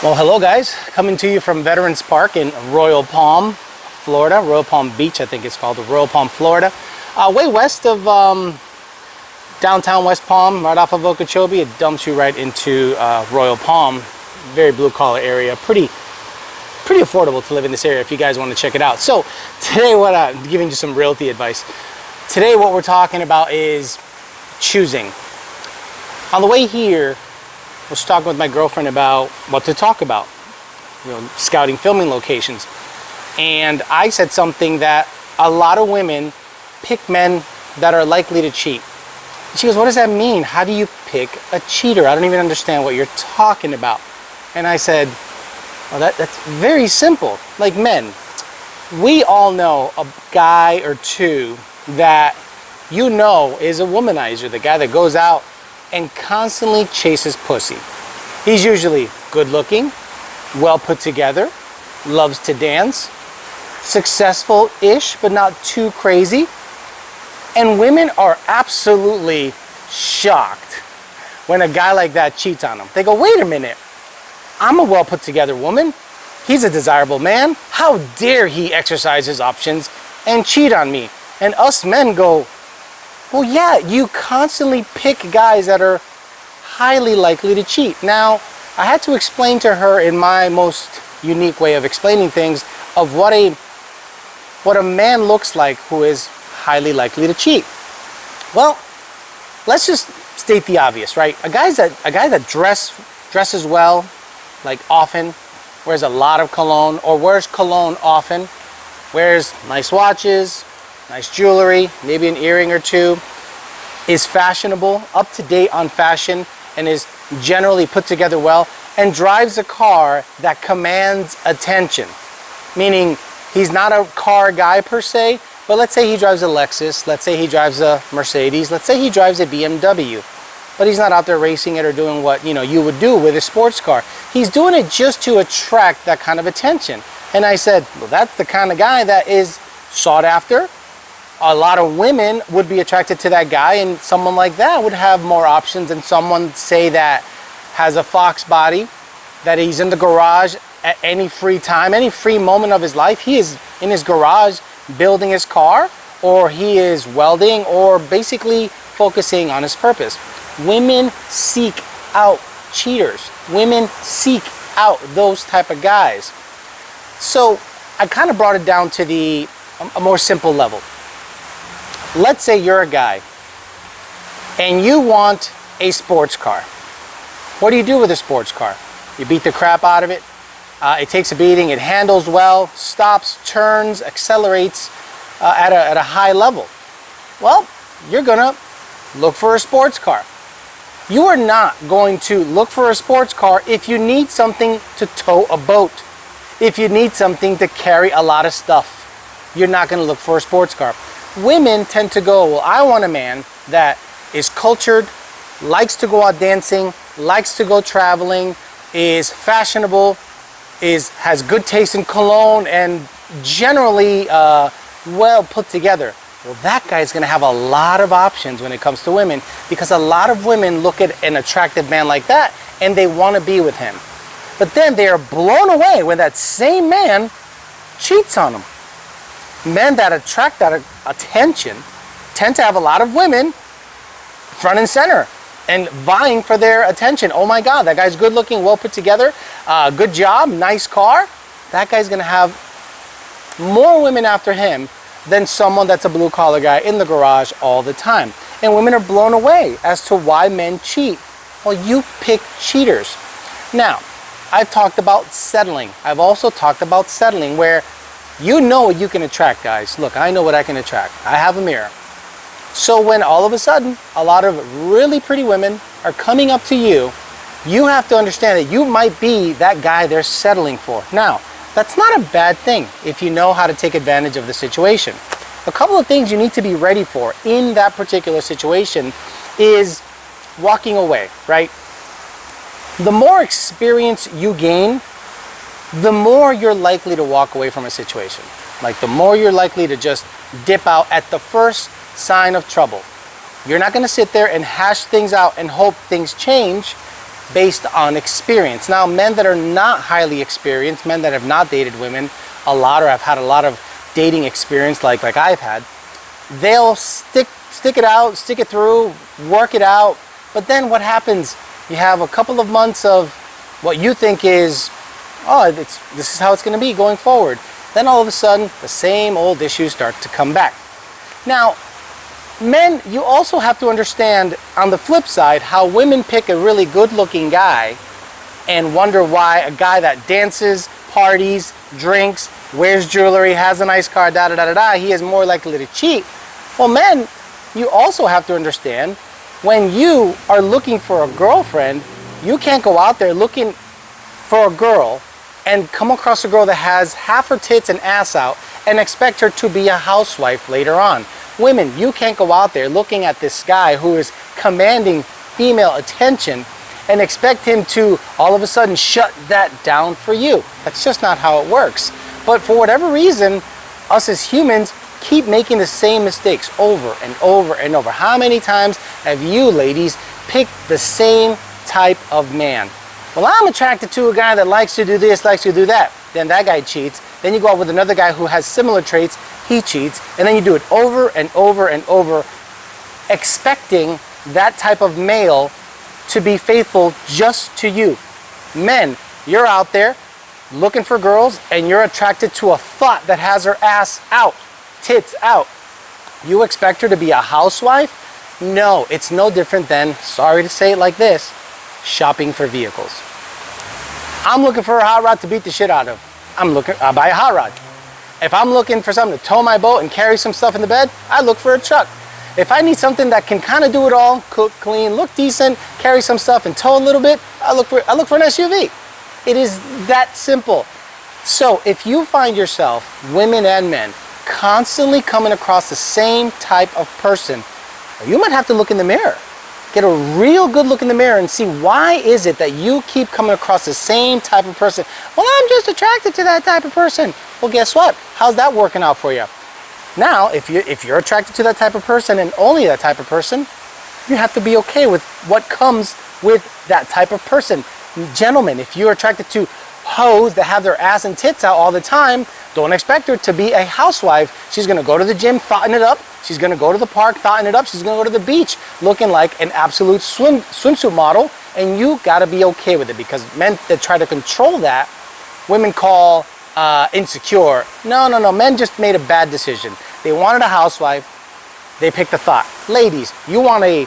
Well, hello guys, coming to you from Veterans Park in Royal Palm, Florida. Royal Palm Beach, I think it's called, Royal Palm, Florida. Way west of downtown West Palm, right off of Okeechobee. It dumps you right into Royal Palm. Very blue collar area. Pretty affordable to live in this area if you guys want to check it out. So today, I'm giving you some realty advice. Today what we're talking about is choosing. On the way here, I was talking with my girlfriend about what to talk about, scouting filming locations. And I said something that a lot of women pick men that are likely to cheat. And she goes, what does that mean? How do you pick a cheater? I don't even understand what you're talking about. And I said, well, that's very simple. Like men, we all know a guy or two that is a womanizer, the guy that goes out and constantly chases pussy. He's usually good looking, well put together, loves to dance, successful-ish, but not too crazy. And women are absolutely shocked when a guy like that cheats on them. They go, wait a minute, I'm a well put together woman. He's a desirable man. How dare he exercise his options and cheat on me? And us men go, well, yeah, you constantly pick guys that are highly likely to cheat. Now, I had to explain to her in my most unique way of explaining things of what a man looks like who is highly likely to cheat. Well, let's just state the obvious, right? A guy that dresses well, like often, wears a lot of cologne, or wears cologne often, wears nice watches, nice jewelry, maybe an earring or two, is fashionable, up to date on fashion, and is generally put together well, and drives a car that commands attention. Meaning, he's not a car guy per se, but let's say he drives a Lexus, let's say he drives a Mercedes, let's say he drives a BMW, but he's not out there racing it or doing what you would do with a sports car. He's doing it just to attract that kind of attention. And I said, well, that's the kind of guy that is sought after. A lot of women would be attracted to that guy, and someone like that would have more options than someone, say, that has a fox body, that he's in the garage at any free time, any free moment of his life. He is in his garage building his car, or he is welding, or basically focusing on his purpose. Women seek out cheaters. Women seek out those type of guys. So I kind of brought it down to a more simple level. Let's say you're a guy and you want a sports car. What do you do with a sports car? You beat the crap out of it. It takes a beating. It handles well, stops, turns, accelerates at a high level. Well, you're gonna look for a sports car. You are not going to look for a sports car if you need something to tow a boat. If you need something to carry a lot of stuff, you're not going to look for a sports car. Women tend to go, well, I want a man that is cultured, likes to go out dancing, likes to go traveling, is fashionable, has good taste in cologne, and generally well put together. Well, that guy is going to have a lot of options when it comes to women, because a lot of women look at an attractive man like that and they want to be with him. But then they are blown away when that same man cheats on them. Men that attract that attention tend to have a lot of women front and center and vying for their attention. Oh my God, that guy's good looking, well put together, good job, nice car. That guy's going to have more women after him than someone that's a blue collar guy in the garage all the time. And women are blown away as to why men cheat. Well, you pick cheaters. Now, I've talked about settling. I've also talked about settling, where you know what you can attract, guys. Look, I know what I can attract. I have a mirror. So when all of a sudden a lot of really pretty women are coming up to you, you have to understand that you might be that guy they're settling for. Now, that's not a bad thing if you know how to take advantage of the situation. A couple of things you need to be ready for in that particular situation is walking away, right? The more experience you gain, the more you're likely to walk away from a situation. Like, the more you're likely to just dip out at the first sign of trouble. You're not going to sit there and hash things out and hope things change. based on experience. Now, men that are not highly experienced, men that have not dated women a lot or have had a lot of dating experience like I've had, they'll stick it out, stick it through, work it out. But then what happens? You have a couple of months of what you think is, oh, this is how it's going to be going forward. Then all of a sudden, the same old issues start to come back. Now, men, you also have to understand on the flip side how women pick a really good-looking guy and wonder why a guy that dances, parties, drinks, wears jewelry, has a nice car, he is more likely to cheat. Well, men, you also have to understand when you are looking for a girlfriend, you can't go out there looking for a girl and come across a girl that has half her tits and ass out and expect her to be a housewife later on. Women, you can't go out there looking at this guy who is commanding female attention and expect him to all of a sudden shut that down for you. That's just not how it works. But for whatever reason, us as humans keep making the same mistakes over and over and over. How many times have you ladies picked the same type of man? Well, I'm attracted to a guy that likes to do this, likes to do that. Then that guy cheats. Then you go out with another guy who has similar traits, he cheats. And then you do it over and over and over, expecting that type of male to be faithful just to you. Men, you're out there looking for girls and you're attracted to a thought that has her ass out, tits out. You expect her to be a housewife? No, it's no different than, sorry to say it like this, shopping for vehicles. I'm looking for a hot rod to beat the shit out of. I'll buy a hot rod. If I'm looking for something to tow my boat and carry some stuff in the bed, I look for a truck. If I need something that can kind of do it all, cook, clean, look decent, carry some stuff and tow a little bit, I look for an SUV. It is that simple. So if you find yourself, women and men, constantly coming across the same type of person, you might have to look in the mirror. Get a real good look in the mirror and see why is it that you keep coming across the same type of person. Well, I'm just attracted to that type of person. Well, guess what? How's that working out for you? Now, if you're attracted to that type of person and only that type of person, you have to be okay with what comes with that type of person. Gentlemen, if you're attracted to hoes that have their ass and tits out all the time, don't expect her to be a housewife. She's gonna go to the gym, thotting it up. She's gonna go to the park, thotting it up. She's gonna go to the beach looking like an absolute swimsuit model, and you gotta be okay with it, because men that try to control that, women call insecure. No, men just made a bad decision. They wanted a housewife, they picked a thought. Ladies, you want a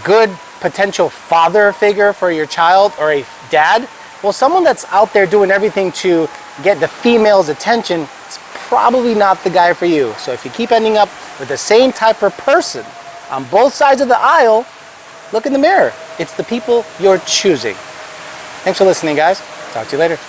good potential father figure for your child, or a dad? Well, someone that's out there doing everything to get the female's attention is probably not the guy for you. So if you keep ending up with the same type of person on both sides of the aisle, look in the mirror. It's the people you're choosing. Thanks for listening, guys. Talk to you later.